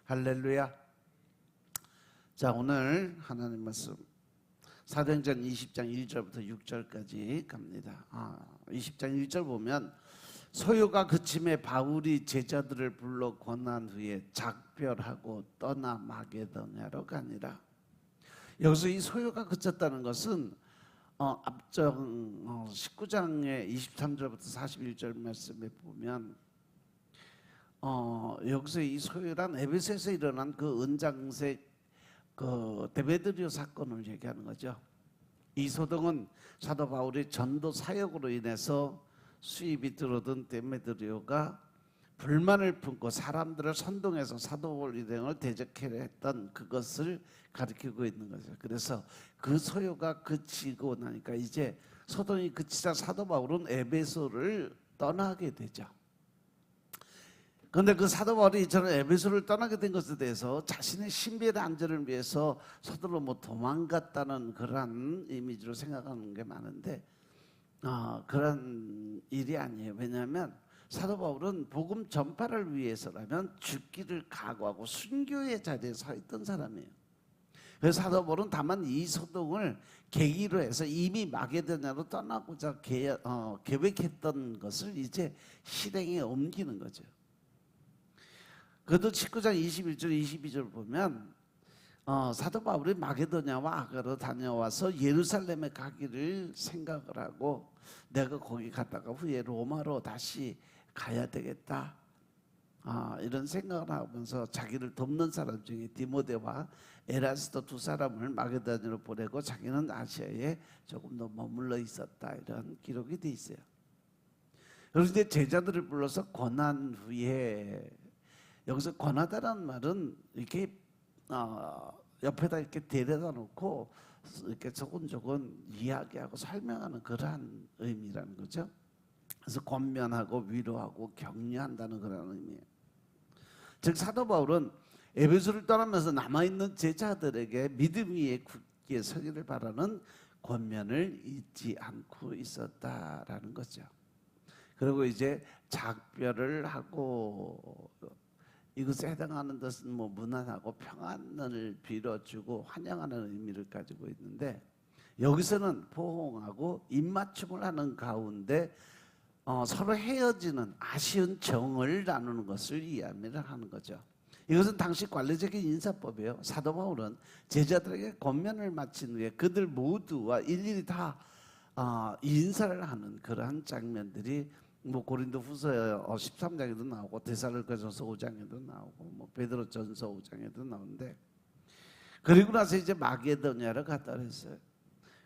할렐루야. 자, 오늘 하나님 말씀 사도행전 20장 1절부터 6절까지 갑니다. 20장 1절 보면 소요가 그침에 바울이 제자들을 불러 권한 후에 작별하고 떠나 마게도냐로 가니라. 여기서 이 소요가 그쳤다는 것은 앞전 19장의 23절부터 41절 말씀에 보면 여기서 이 소요란 에베소에서 일어난 그 은장색 그 데메드리오 사건을 얘기하는 거죠. 이 소동은 사도 바울의 전도 사역으로 인해서 수입이 들어든 데메드리오가 불만을 품고 사람들을 선동해서 사도 바울 일행을 대적하려 했던 그것을 가리키고 있는 거죠. 그래서 그 소요가 그치고 나니까 이제 소동이 그치자 사도 바울은 에베소를 떠나게 되죠. 그런데 그 사도 바울이 저는 에베소를 떠나게 된 것에 대해서 자신의 신비의 안전을 위해서 서둘러 도망갔다는 그런 이미지로 생각하는 게 많은데 그런 일이 아니에요. 왜냐하면 사도 바울은 복음 전파를 위해서라면 죽기를 각오하고 순교의 자리에 서 있던 사람이에요. 그래서 사도 바울은 다만 이 소동을 계기로 해서 이미 마게도냐로 떠나고자 계획했던 것을 이제 실행에 옮기는 거죠. 그것도 19장 21절 22절 보면 사도 바울이 마게도냐와 아가로 다녀와서 예루살렘에 가기를 생각을 하고 내가 거기 갔다가 후에 로마로 다시 가야 되겠다 이런 생각을 하면서 자기를 돕는 사람 중에 디모데와 에라스도 두 사람을 마게도냐로 보내고 자기는 아시아에 조금 더 머물러 있었다 이런 기록이 돼 있어요. 그런데 제자들을 불러서 권한 후에 여기서 권하다라는 말은 이렇게 옆에다 이렇게 데려다 놓고 이렇게 조곤조곤 이야기하고 설명하는 그러한 의미라는 거죠. 그래서 권면하고 위로하고 격려한다는 그런 의미예요. 즉 사도 바울은 에베소를 떠나면서 남아있는 제자들에게 믿음 위에 굳게 서기를 바라는 권면을 잊지 않고 있었다라는 거죠. 그리고 이제 작별을 하고 이것에 해당하는 것은 무난하고 평안을 빌어주고 환영하는 의미를 가지고 있는데 여기서는 포옹하고 입맞춤을 하는 가운데 서로 헤어지는 아쉬운 정을 나누는 것을 이야기를 하는 거죠. 이것은 당시 관례적인 인사법이에요. 사도 바울은 제자들에게 권면을 마친 후에 그들 모두와 일일이 다 인사를 하는 그러한 장면들이 고린도후서 13장에도 나오고 데살로니가전서 5장에도 나오고 베드로전서 5장에도 나오는데 그리고 나서 이제 마게도냐로 갔다 그랬어요.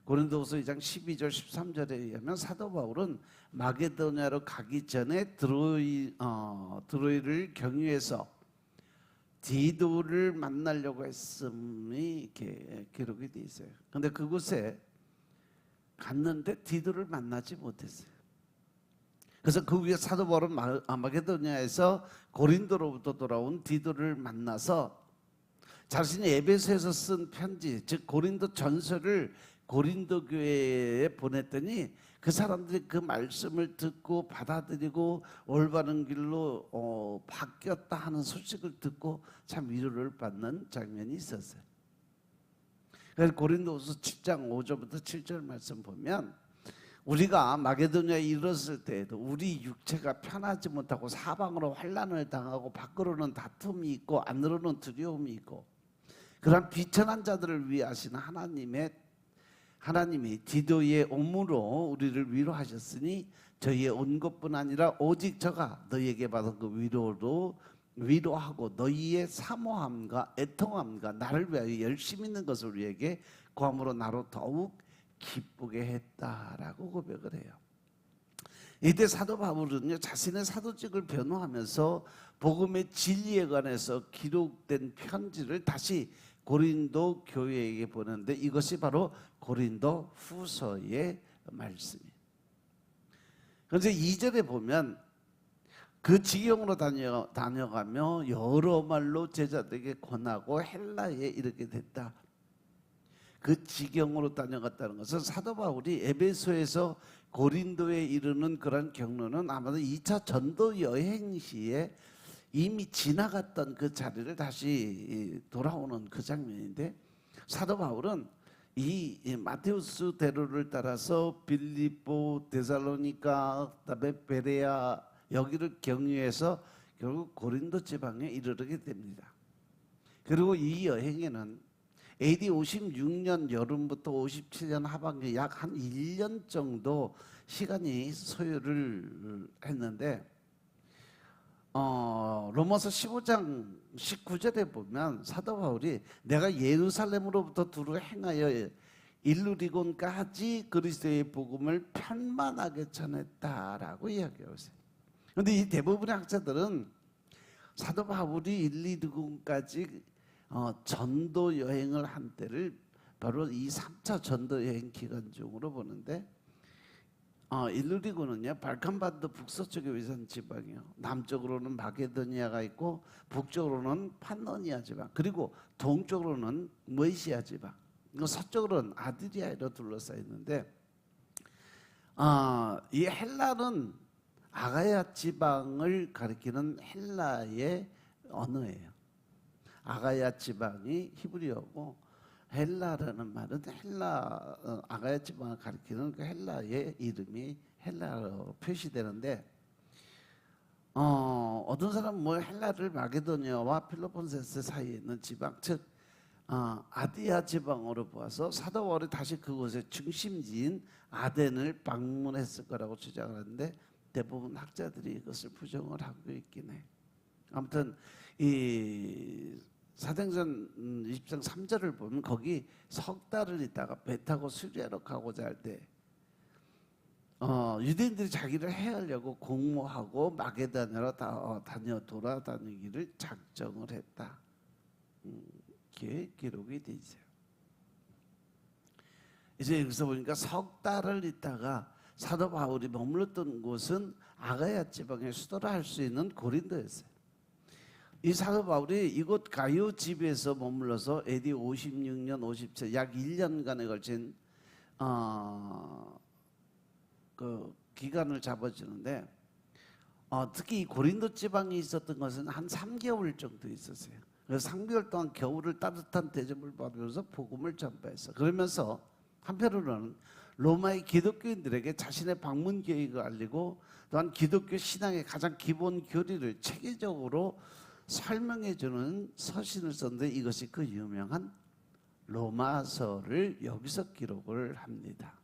고린도후서 2장 12절 13절에 의하면 사도 바울은 마게도냐로 가기 전에 드로이를 경유해서 디도를 만나려고 했음이 이렇게 기록이 돼 있어요. 그런데 그곳에 갔는데 디도를 만나지 못했어요. 그래서 그 위에 사도 바울은 마게도냐에서 고린도로부터 돌아온 디도를 만나서 자신이 에베소에서 쓴 편지, 즉 고린도 전서를 고린도 교회에 보냈더니 그 사람들이 그 말씀을 듣고 받아들이고 올바른 길로 바뀌었다 하는 소식을 듣고 참 위로를 받는 장면이 있었어요. 그래서 고린도후서 7장 5절부터 7절 말씀 보면 우리가 마게도냐에 이르렀을 때에도 우리 육체가 편하지 못하고 사방으로 환난을 당하고 밖으로는 다툼이 있고 안으로는 두려움이 있고 그런 비천한 자들을 위하시는 하나님이 디도의 옴으로 우리를 위로하셨으니 저희의 온 것뿐 아니라 오직 저가 너희에게 받은 그 위로로 위로하고 너희의 사모함과 애통함과 나를 위하여 열심히 있는 것을 우리에게 구함으로 나로 더욱 기쁘게 했다라고 고백을 해요. 이때 사도 바울은요 자신의 사도직을 변호하면서 복음의 진리에 관해서 기록된 편지를 다시 고린도 교회에게 보냈는데 이것이 바로 고린도 후서의 말씀이에요. 그래서 2절에 보면 그 지경으로 다녀가며 여러 말로 제자들에게 권하고 헬라에 이르게 됐다. 그 지경으로 다녀갔다는 것은 사도 바울이 에베소에서 고린도에 이르는 그런 경로는 아마도 2차 전도 여행 시에 이미 지나갔던 그 자리를 다시 돌아오는 그 장면인데, 사도 바울은 이 마테우스 대로를 따라서 빌립보, 데살로니가, 그다음에 베레아 여기를 경유해서 결국 고린도 지방에 이르게 됩니다. 그리고 이 여행에는 AD 56년 여름부터 57년 하반기 약 한 1년 정도 시간이 소요를 했는데, 로마서 15장 19절에 보면 사도 바울이 내가 예루살렘으로부터 두루 행하여 일루리곤까지 그리스도의 복음을 편만하게 전했다라고 이야기하고 있어요. 그런데 이 대부분의 학자들은 사도 바울이 일루리곤까지 전도 여행을 한 때를 바로 이 3차 전도 여행 기간 중으로 보는데, 일루리곤은요 발칸반도 북서쪽에 위치한 지방이요. 남쪽으로는 마게도니아가 있고 북쪽으로는 판노니아 지방, 그리고 동쪽으로는 무에시아 지방, 서쪽으로는 아드리아로 둘러싸여 있는데, 이 헬라는 아가야 지방을 가리키는 헬라의 언어예요. 아가야 지방이 히브리어고 헬라라는 말은 아가야 지방을 가리키는 그 헬라의 이름이 헬라로 표시되는데, 어떤 사람은 뭐 헬라를 마게도니아와 펠로폰네소 사이에 있는 지방, 즉 아디아 지방으로 보아서 사도 바울이 다시 그곳의 중심지인 아덴을 방문했을 거라고 주장하는데, 대부분 학자들이 이것을 부정을 하고 있긴 해. 아무튼 이 사도행전 20장 3절을 보면 거기 석 달을 있다가 배 타고 수리하러 가고자 할 때 유대인들이 자기를 해하려고 공모하고 마게도냐로 돌아다니기를 작정을 했다. 이렇게 기록이 돼 있어요. 이제 여기서 보니까 석 달을 있다가 사도 바울이 머물렀던 곳은 아가야 지방의 수도라 할 수 있는 고린도였어요. 이 사도 바울이 이곳 가이오 집에서 머물러서 AD 56년, 57, 약 1년간에 걸친 그 기간을 잡아주는데, 특히 이 고린도 지방에 있었던 것은 한 3개월 정도 있었어요. 그래서 3개월 동안 겨울을 따뜻한 대접을 받으면서 복음을 전파했어. 그러면서 한편으로는 로마의 기독교인들에게 자신의 방문 계획을 알리고, 또한 기독교 신앙의 가장 기본 교리를 체계적으로 설명해주는 서신을 썼는데, 이것이 그 유명한 로마서를 여기서 기록을 합니다.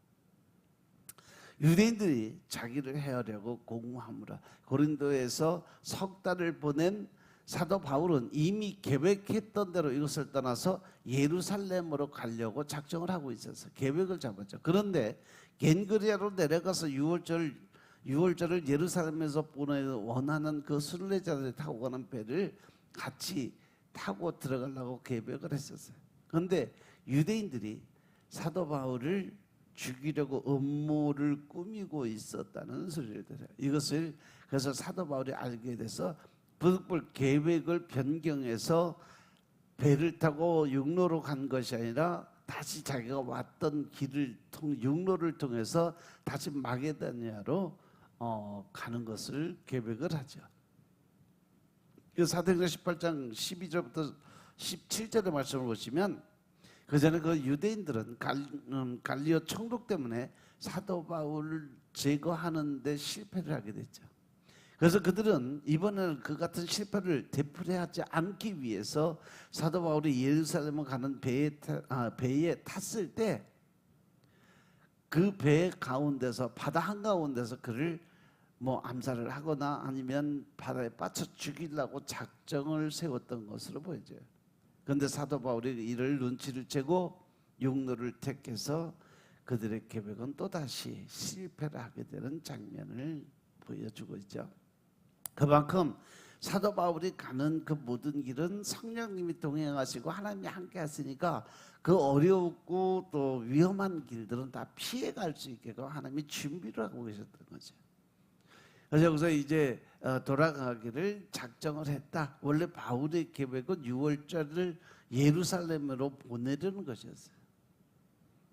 유대인들이 자기를 해하려고 공모하므로 고린도에서 석 달을 보낸 사도 바울은 이미 계획했던 대로 이것을 떠나서 예루살렘으로 가려고 작정을 하고 있어서 계획을 잡았죠. 그런데 겐그리아로 내려가서 6월절을 예루살렘에서 보내는 원하는 그 순례자들이 타고 가는 배를 같이 타고 들어가려고 계획을 했었어요. 그런데 유대인들이 사도 바울을 죽이려고 음모를 꾸미고 있었다는 소리를 들어요. 이것을 그래서 사도 바울이 알게 돼서 부득불 계획을 변경해서 배를 타고 육로로 간 것이 아니라 다시 자기가 왔던 육로를 통해서 다시 마게도냐로 가는 것을 계획을 하죠. 사도행전 18장 12절부터 17절의 말씀을 보시면, 그 전에 그 유대인들은 갈리오 총독 때문에 사도 바울을 제거하는 데 실패를 하게 됐죠. 그래서 그들은 이번에는 그 같은 실패를 되풀이하지 않기 위해서 사도 바울이 예루살렘을 가는 배에 탔을 때 그 배 가운데서, 바다 한가운데서 그를 뭐 암살을 하거나 아니면 바다에 빠져 죽이려고 작정을 세웠던 것으로 보여져요. 그런데 사도 바울이 이를 눈치를 채고 육로를 택해서 그들의 계획은 또다시 실패를 하게 되는 장면을 보여주고 있죠. 그만큼 사도 바울이 가는 그 모든 길은 성령님이 동행하시고 하나님이 함께 하시니까 그 어렵고 또 위험한 길들은 다 피해갈 수 있게 하나님이 준비를 하고 계셨던 거죠. 그래서 여기서 이제 돌아가기를 작정을 했다. 원래 바울의 계획은 6월절을 예루살렘으로 보내려는 것이었어요.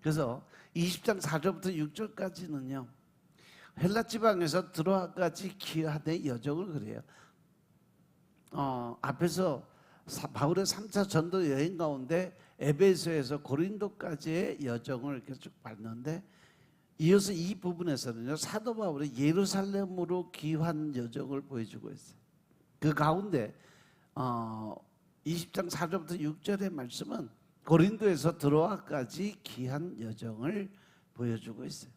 그래서 20장 4절부터 6절까지는요 헬라 지방에서 드로아까지 기하되 여정을 그래요. 앞에서 바울의 3차 전도 여행 가운데 에베소에서 고린도까지의 여정을 이렇게 쭉 봤는데, 이어서 이 부분에서는요, 사도 바울의 예루살렘으로 귀환 여정을 보여주고 있어요. 그 가운데 20장 4절부터 6절의 말씀은 고린도에서 드로아까지 귀한 여정을 보여주고 있어요.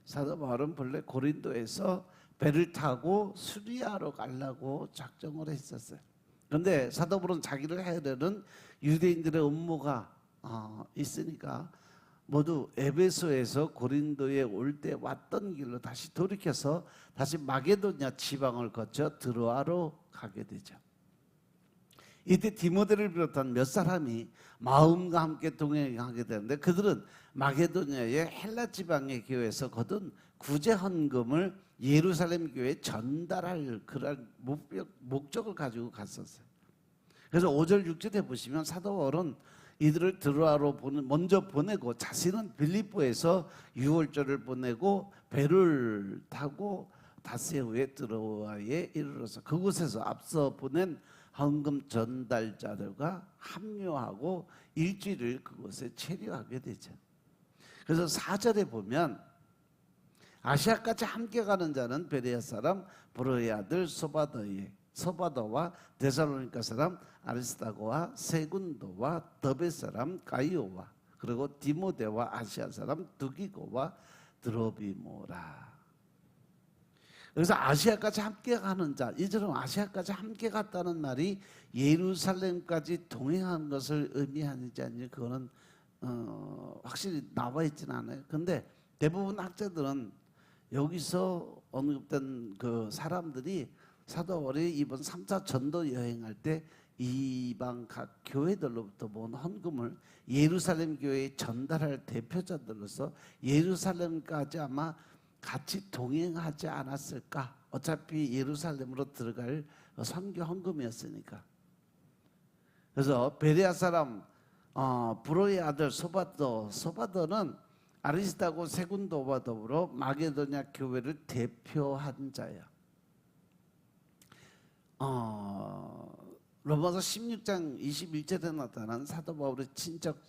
사도 바울은 본래 고린도에서 배를 타고 수리아로 가려고 작정을 했었어요. 그런데 사도 바울은 자기를 해야 되는 유대인들의 업무가 있으니까 모두 에베소에서 고린도에 올 때 왔던 길로 다시 돌이켜서 다시 마게도냐 지방을 거쳐 드로아로 가게 되죠. 이때 디모데를 비롯한 몇 사람이 마음과 함께 동행하게 되는데, 그들은 마게도냐의 헬라 지방의 교회에서 거둔 구제 헌금을 예루살렘 교회에 전달할 그런 목적을 가지고 갔었어요. 그래서 5절 6절에 보시면 사도 바울은 이들을 드로아로 먼저 보내고 자신은 빌립보에서 6월절을 보내고 배를 타고 닷새 후에 드로아에 이르러서 그곳에서 앞서 보낸 헌금 전달자들과 합류하고 일주일을 그곳에 체류하게 되죠. 그래서 4절에 보면 아시아까지 함께 가는 자는 베레아 사람 브로의 아들 소바더와 데살로니가 사람 아리스타고와 세군도와 더베 사람 가이오와 그리고 디모데와 아시아 사람 두기고와 드로비모라. 그래서 아시아까지 함께 가는 자, 이처럼 아시아까지 함께 갔다는 말이 예루살렘까지 동행한 것을 의미하는지 아닌지 그거는 확실히 나와 있지는 않아요. 근데 대부분 학자들은 여기서 언급된 그 사람들이 사도 바울이 이번 3차 전도 여행할 때 이방 각 교회들로부터 모은 헌금을 예루살렘 교회에 전달할 대표자들로서 예루살렘까지 아마 같이 동행하지 않았을까? 어차피 예루살렘으로 들어갈 선교 헌금이었으니까. 그래서 베레아 사람 브로의 아들 소바더는 아리스타고 세군도와 더불어 마게도냐 교회를 대표한 자야. 로마서 16장 21절에 나타난 사도 바울의 친척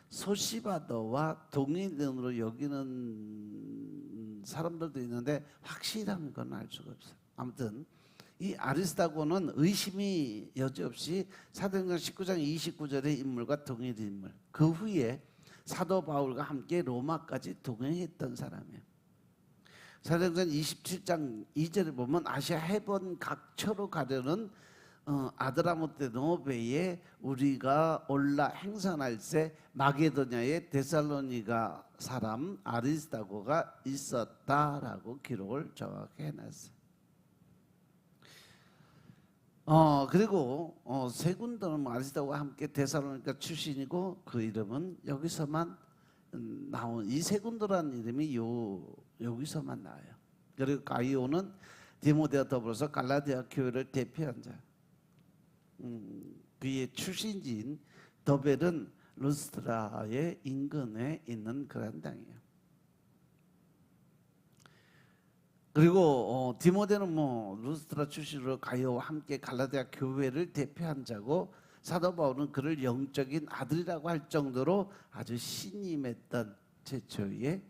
소시바더와 동일인으로 여기는 사람들도 있는데 확실한 건 알 수가 없어요. 아무튼 이 아리스타고는 의심이 여지없이 사도행전 19장 29절의 인물과 동일 인물. 그 후에 사도 바울과 함께 로마까지 동행했던 사람이에요. 사도행전 27장 2절에 보면 아시아 해변 각처로 가려는 아드라모테 노베에 우리가 올라 행선할 때 마게도냐의 데살로니가 사람 아리스타고가 있었다라고 기록을 정확히 해놨어요. 그리고 세군도는 아리스타고와 함께 데살로니가 출신이고 그 이름은 여기서만 나온 이 세군도라는 이름이 여기서만 나와요. 그리고 가이오는 디모데와 더불어서 갈라디아 교회를 대표한 자. 그의 출신지인 더벨은 루스트라의 인근에 있는 그런 땅이에요. 그리고 디모데는 루스트라 출신으로 가이오와 함께 갈라디아 교회를 대표한 자고, 사도 바울은 그를 영적인 아들이라고 할 정도로 아주 신임했던 최초의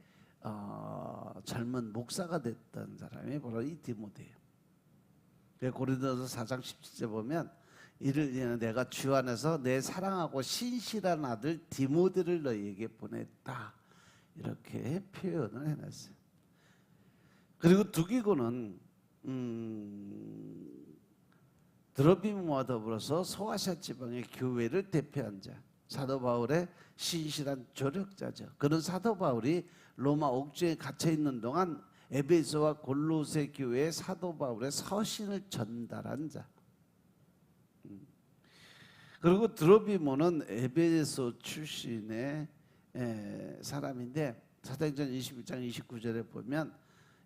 젊은 목사가 됐던 사람이 바로 이 디모데예요. 고린도서 4장 17절 보면 이를 위해 내가 주 안에서 내 사랑하고 신실한 아들 디모데를 너희에게 보냈다, 이렇게 표현을 해놨어요. 그리고 두기고는 드로비모와 더불어서 소아시아 지방의 교회를 대표한 자, 사도 바울의 신실한 조력자죠. 그런 사도 바울이 로마 옥중에 갇혀 있는 동안 에베소와 골로새 교회에 사도 바울의 서신을 전달한 자. 그리고 드로비모는 에베소 출신의 사람인데 사도행전 21장 29절에 보면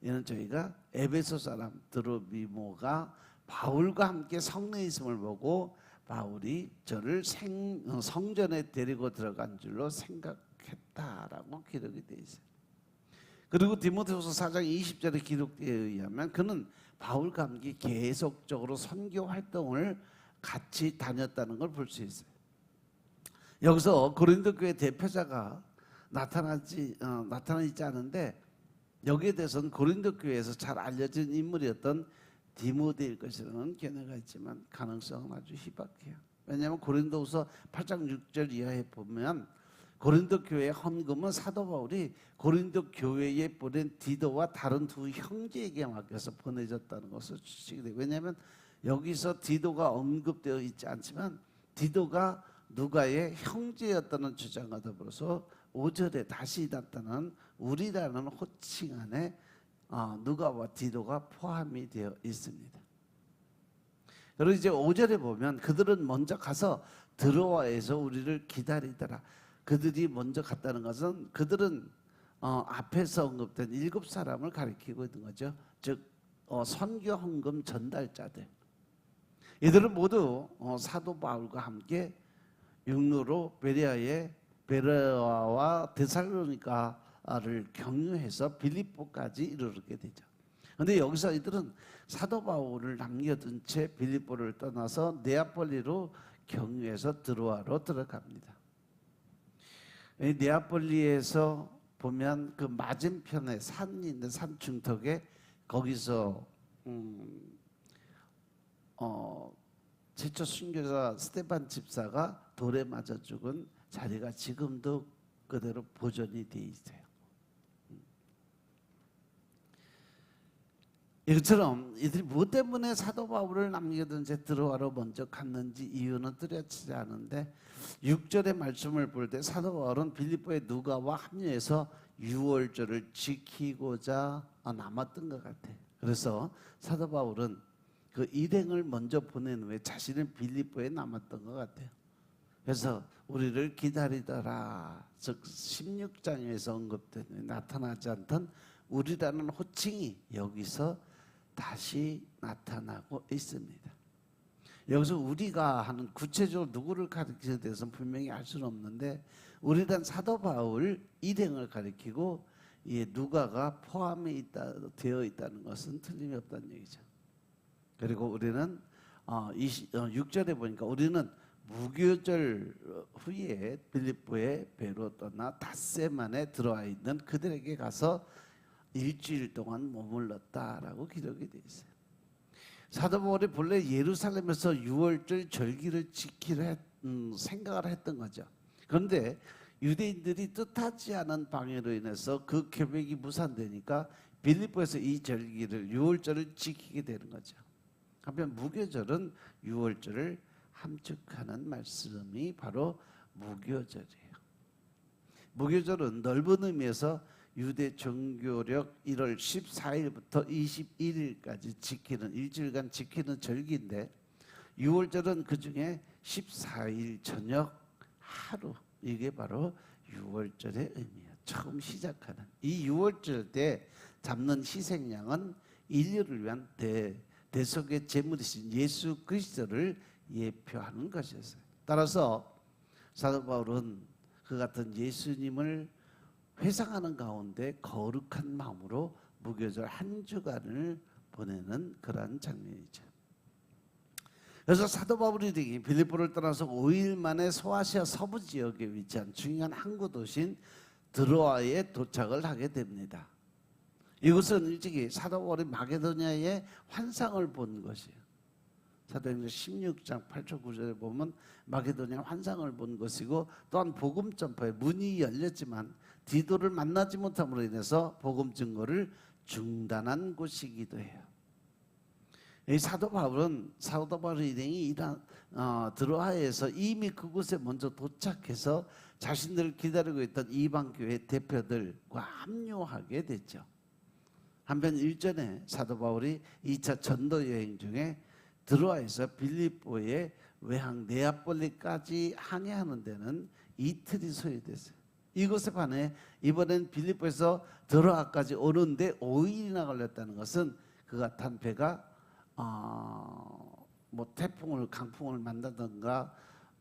이는 저희가 에베소 사람 드로비모가 바울과 함께 성내에 있음을 보고 바울이 저를 성전에 데리고 들어간 줄로 생각했다라고 기록이 되어 있어요. 그리고 디모데후서 4장 20절의 기록에 의하면 그는 바울과 함께 계속적으로 선교 활동을 같이 다녔다는 걸 볼 수 있어요. 여기서 고린도 교회 대표자가 나타나지 않은데 여기에 대해서는 고린도 교회에서 잘 알려진 인물이었던 디모데일 것이라는 견해가 있지만 가능성은 아주 희박해요. 왜냐하면 고린도후서 8장 6절 이하에 보면 고린도 교회의 헌금은 사도 바울이 고린도 교회에 보낸 디도와 다른 두 형제에게 맡겨서 보내졌다는 것을 추측이 돼요. 왜냐하면 여기서 디도가 언급되어 있지 않지만 디도가 누가의 형제였다는 주장과 더불어서 5절에 다시 나타난 우리라는 호칭 안에 누가와 디도가 포함이 되어 있습니다. 그리고 이제 5절에 보면 그들은 먼저 가서 드로아에서 우리를 기다리더라. 그들이 먼저 갔다는 것은 그들은 앞에서 언급된 7사람을 가리키고 있는 거죠. 즉 선교 헌금 전달자들. 이들은 모두 사도 바울과 함께 육로로 베레아와 데살로니가를 경유해서 빌립보까지 이르게 되죠. 그런데 여기서 이들은 사도 바울을 남겨둔 채 빌립보를 떠나서 네아폴리로 경유해서 드로아로 들어갑니다. 네아폴리에서 보면 그 맞은편에 산이 있는 산 중턱에 거기서 최초 순교자 스테반 집사가 돌에 맞아 죽은 자리가 지금도 그대로 보존이 되어 있어요. 이것처럼 이들이 무엇 때문에 사도 바울을 남겨둔 채 드로아로 먼저 갔는지 이유는 뚜렷하지 않은데 6절의 말씀을 볼 때 사도 바울은 빌립보의 누가와 합류해서 유월절을 지키고자 남았던 것 같아요. 그래서 사도 바울은 그 일행을 먼저 보낸 후에 자신은 빌립보에 남았던 것 같아요. 그래서 우리를 기다리더라. 즉 16장에서 언급된 나타나지 않던 우리라는 호칭이 여기서 다시 나타나고 있습니다. 여기서 우리가 하는 구체적으로 누구를 가리키는 데서는 분명히 알 수는 없는데 우리란 사도 바울 일행을 가리키고 누가가 되어 있다는 것은 틀림이 없다는 얘기죠. 그리고 우리는 6절에 보니까 우리는 무교절 후에 빌립보의 배로 떠나 닷새만에 들어와 있는 그들에게 가서 일주일 동안 머물렀다라고 기록이 되어 있어요. 사도 바울이 본래 예루살렘에서 유월절 절기를 지키려 생각을 했던 거죠. 그런데 유대인들이 뜻하지 않은 방해로 인해서 그 계획이 무산되니까 빌립보에서 이 절기를 유월절을 지키게 되는 거죠. 한편 무교절은 유월절을 함축하는 말씀이 바로 무교절이에요. 무교절은 넓은 의미에서 유대 종교력 1월 14일부터 21일까지 지키는 일주일간 지키는 절기인데 유월절은 그중에 14일 저녁 하루 이게 바로 유월절의 의미예요. 처음 시작하는 이 유월절 때 잡는 희생양은 인류를 위한 대속의 제물이신 예수 그리스도를 예표하는 것이었어요. 따라서 사도 바울은 그 같은 예수님을 회상하는 가운데 거룩한 마음으로 무교절 한 주간을 보내는 그러한 장면이죠. 그래서 사도 바울이 빌립보를 떠나서 5일 만에 소아시아 서부 지역에 위치한 중요한 항구 도시인 드로아에 도착을 하게 됩니다. 이것은 일찍이 사도 바울이 마게도냐의 환상을 본 것이에요. 사도행전 16장 8절 9절에 보면 마게도냐 환상을 본 것이고 또한 복음 전파에 문이 열렸지만 디도를 만나지 못함으로 인해서 복음 증거를 중단한 곳이기도 해요. 이 사도 바울의 일행이 드로아에서 이미 그곳에 먼저 도착해서 자신들을 기다리고 있던 이방교회 대표들과 합류하게 됐죠. 한편 일전에 사도 바울이 2차 전도 여행 중에 드로아에서 빌립보의 외항 네아폴리까지 항해하는 데는 이틀이 소요됐어요. 이것에 반해 이번엔 빌립보에서 드로아까지 오는데 5일이나 걸렸다는 것은 그가 탄 배가 강풍을 만나든가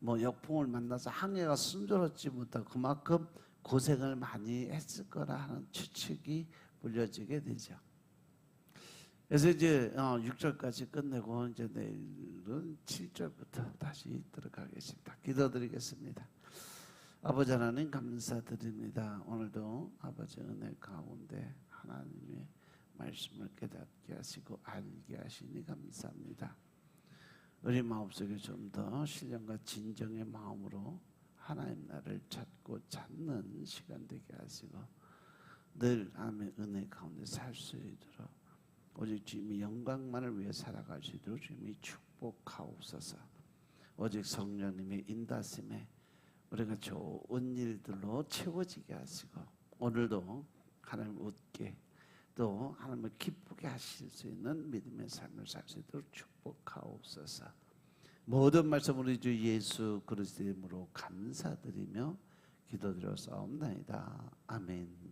역풍을 만나서 항해가 순조롭지 못하고 그만큼 고생을 많이 했을 거라 하는 추측이 불려지게 되죠. 그래서 이제 6절까지 끝내고 이제 내일은 7절부터 다시 들어가겠습니다. 기도드리겠습니다. 아버지 하나님 감사드립니다. 오늘도 아버지 은혜 가운데 하나님의 말씀을 깨닫게 하시고 알게 하시니 감사합니다. 우리 마음속에 좀 더 신령과 진정의 마음으로 하나님 나를 찾는 시간 되게 하시고 늘 하나님의 은혜 가운데 살 수 있도록 오직 주님의 영광만을 위해 살아갈 수 있도록 주님이 축복하옵소서. 오직 성령님의 인도하심에 우리가 좋은 일들로 채워지게 하시고 오늘도 하나님 웃게 또 하나님을 기쁘게 하실 수 있는 믿음의 삶을 살 수 있도록 축복하옵소서. 모든 말씀 우리 주 예수 그리스도의 이름으로 감사드리며 기도드려 싸움나이다. 아멘.